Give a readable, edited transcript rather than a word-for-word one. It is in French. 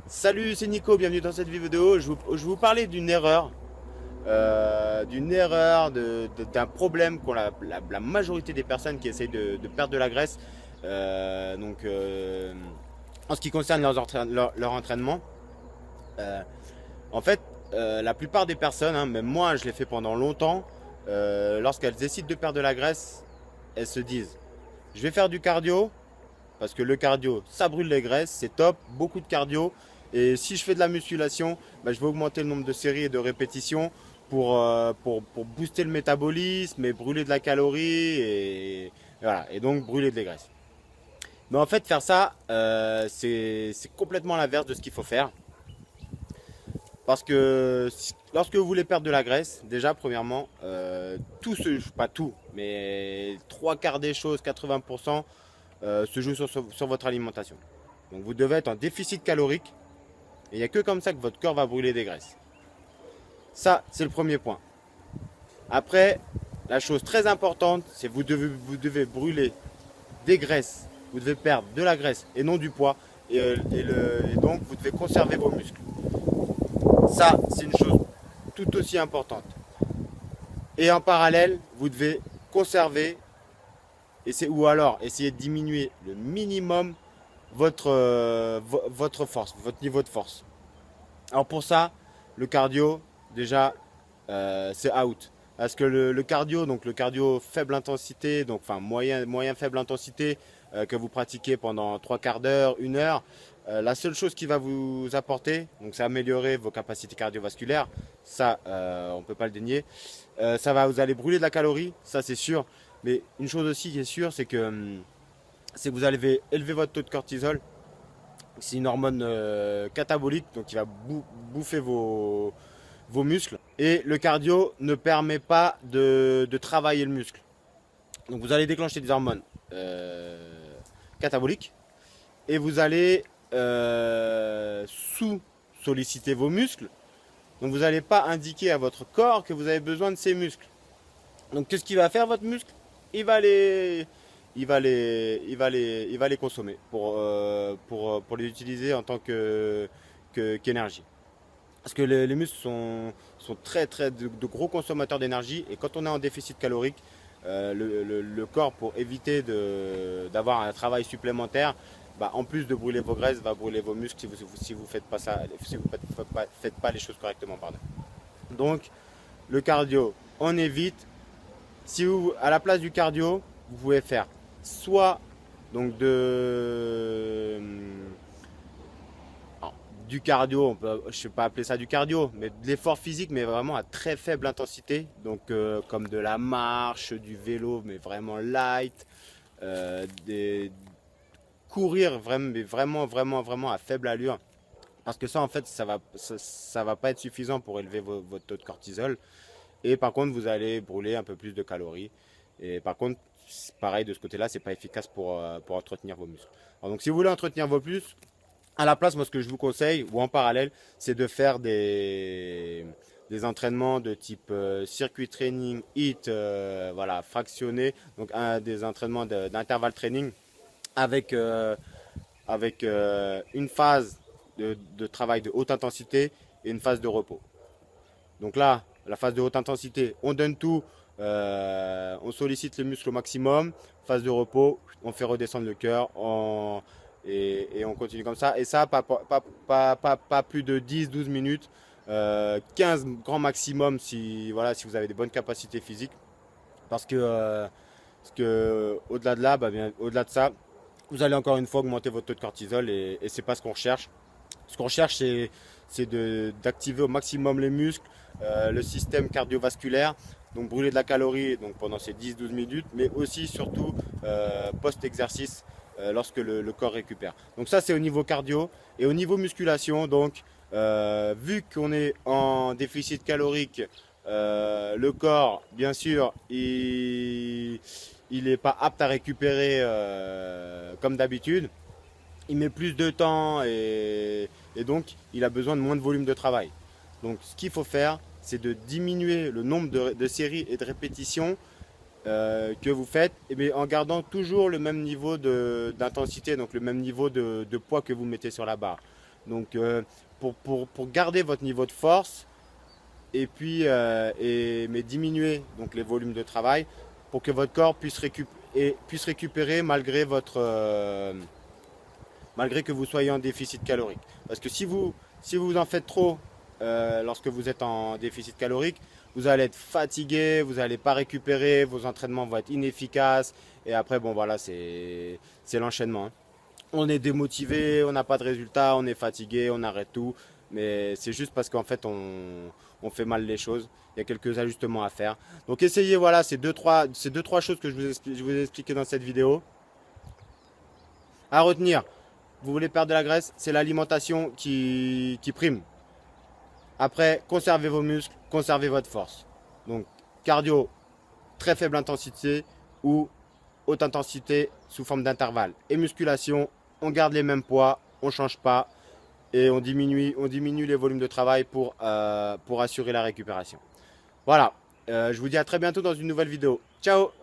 Salut, c'est Nico, bienvenue dans cette vidéo. Je vous parlais d'une erreur, d'un problème qu'ont la majorité des personnes qui essayent de perdre de la graisse. En ce qui concerne leur entraînement, euh, en fait, la plupart des personnes, hein, même moi, je l'ai fait pendant longtemps, lorsqu'elles décident de perdre de la graisse, elles se disent, je vais faire du cardio, parce que le cardio, ça brûle les graisses, c'est top, beaucoup de cardio. Et si je fais de la musculation, bah, je vais augmenter le nombre de séries et de répétitions pour booster le métabolisme et brûler de la calorie voilà, et donc brûler des graisses. Mais en fait, faire ça, c'est complètement l'inverse de ce qu'il faut faire. Parce que lorsque vous voulez perdre de la graisse, déjà, premièrement, pas tout, mais trois quarts des choses, 80%, se joue sur votre alimentation. Donc vous devez être en déficit calorique et il n'y a que comme ça que votre corps va brûler des graisses. Ça, c'est le premier point. Après, la chose très importante, c'est que vous devez brûler des graisses. Vous devez perdre de la graisse et non du poids. Et donc, vous devez conserver vos muscles. Ça, c'est une chose tout aussi importante. Et en parallèle, vous devez conserver ou alors essayer de diminuer le minimum votre force, votre niveau de force. Alors pour ça, le cardio, déjà, c'est out. Parce que le cardio, donc le cardio faible intensité, donc enfin moyen faible intensité que vous pratiquez pendant trois quarts d'heure, une heure, la seule chose qui va vous apporter, donc c'est améliorer vos capacités cardiovasculaires, ça on ne peut pas le dénier. Vous allez brûler de la calorie, ça c'est sûr. Mais une chose aussi qui est sûre, c'est que vous allez élever votre taux de cortisol. C'est une hormone catabolique, donc qui va bouffer vos muscles. Et le cardio ne permet pas de travailler le muscle. Donc vous allez déclencher des hormones cataboliques et vous allez sous-solliciter vos muscles. Donc vous n'allez pas indiquer à votre corps que vous avez besoin de ces muscles. Donc qu'est-ce qu'il va faire votre muscle? Il va les, il va les consommer pour les utiliser en tant qu'énergie. Parce que les muscles sont très de gros consommateurs d'énergie et quand on est en déficit calorique, le corps pour éviter d'avoir un travail supplémentaire, bah, en plus de brûler vos graisses, va brûler vos muscles si vous faites pas ça, si vous faites pas les choses correctement, pardon. Donc le cardio, on évite. Si vous, à la place du cardio, vous pouvez faire soit donc alors, du cardio, je ne sais pas appeler ça du cardio, mais de l'effort physique, mais vraiment à très faible intensité, donc comme de la marche, du vélo, mais vraiment light, des, courir vraiment, mais vraiment à faible allure, parce que ça en fait ça va pas être suffisant pour élever votre taux de cortisol. Et par contre, vous allez brûler un peu plus de calories. Et par contre, pareil, de ce côté-là, c'est pas efficace pour entretenir vos muscles. Alors, donc, si vous voulez entretenir vos muscles, à la place, moi, ce que je vous conseille, ou en parallèle, c'est de faire des entraînements de type circuit training, HIIT, voilà, fractionné. Donc, des entraînements d'intervalle training avec, une phase de travail de haute intensité et une phase de repos. Donc là, la phase de haute intensité, on donne tout, on sollicite les muscles au maximum. Phase de repos, on fait redescendre le cœur et on continue comme ça. Et ça, pas plus de 10-12 minutes, 15 grand maximum si, voilà, si vous avez des bonnes capacités physiques. Parce que au-delà de là, bah, au-delà de ça, vous allez encore une fois augmenter votre taux de cortisol et c'est pas ce qu'on recherche. Ce qu'on cherche, c'est d'activer au maximum les muscles, le système cardiovasculaire, donc brûler de la calorie donc pendant ces 10-12 minutes, mais aussi surtout post-exercice lorsque le corps récupère. Donc ça, c'est au niveau cardio. Et au niveau musculation, donc vu qu'on est en déficit calorique, le corps, bien sûr, il n'est pas apte à récupérer comme d'habitude. Il met plus de temps et donc il a besoin de moins de volume de travail. Donc ce qu'il faut faire, c'est de diminuer le nombre de séries et de répétitions que vous faites, mais en gardant toujours le même niveau d'intensité, donc le même niveau de poids que vous mettez sur la barre. Donc pour garder votre niveau de force et puis mais diminuer donc les volumes de travail pour que votre corps puisse récupérer malgré que vous soyez en déficit calorique. Parce que si vous en faites trop lorsque vous êtes en déficit calorique, vous allez être fatigué, vous n'allez pas récupérer, vos entraînements vont être inefficaces. Et après, bon voilà, c'est l'enchaînement, hein. On est démotivé, on n'a pas de résultat, on est fatigué, on arrête tout. Mais c'est juste parce qu'en fait, on fait mal les choses. Il y a quelques ajustements à faire. Donc essayez, voilà, ces deux, trois choses que je vous ai expliquées dans cette vidéo. À retenir, vous voulez perdre de la graisse, c'est l'alimentation qui prime. Après, conservez vos muscles, conservez votre force. Donc, cardio, très faible intensité ou haute intensité sous forme d'intervalle. Et musculation, on garde les mêmes poids, on ne change pas et on diminue les volumes de travail pour assurer la récupération. Voilà, je vous dis à très bientôt dans une nouvelle vidéo. Ciao!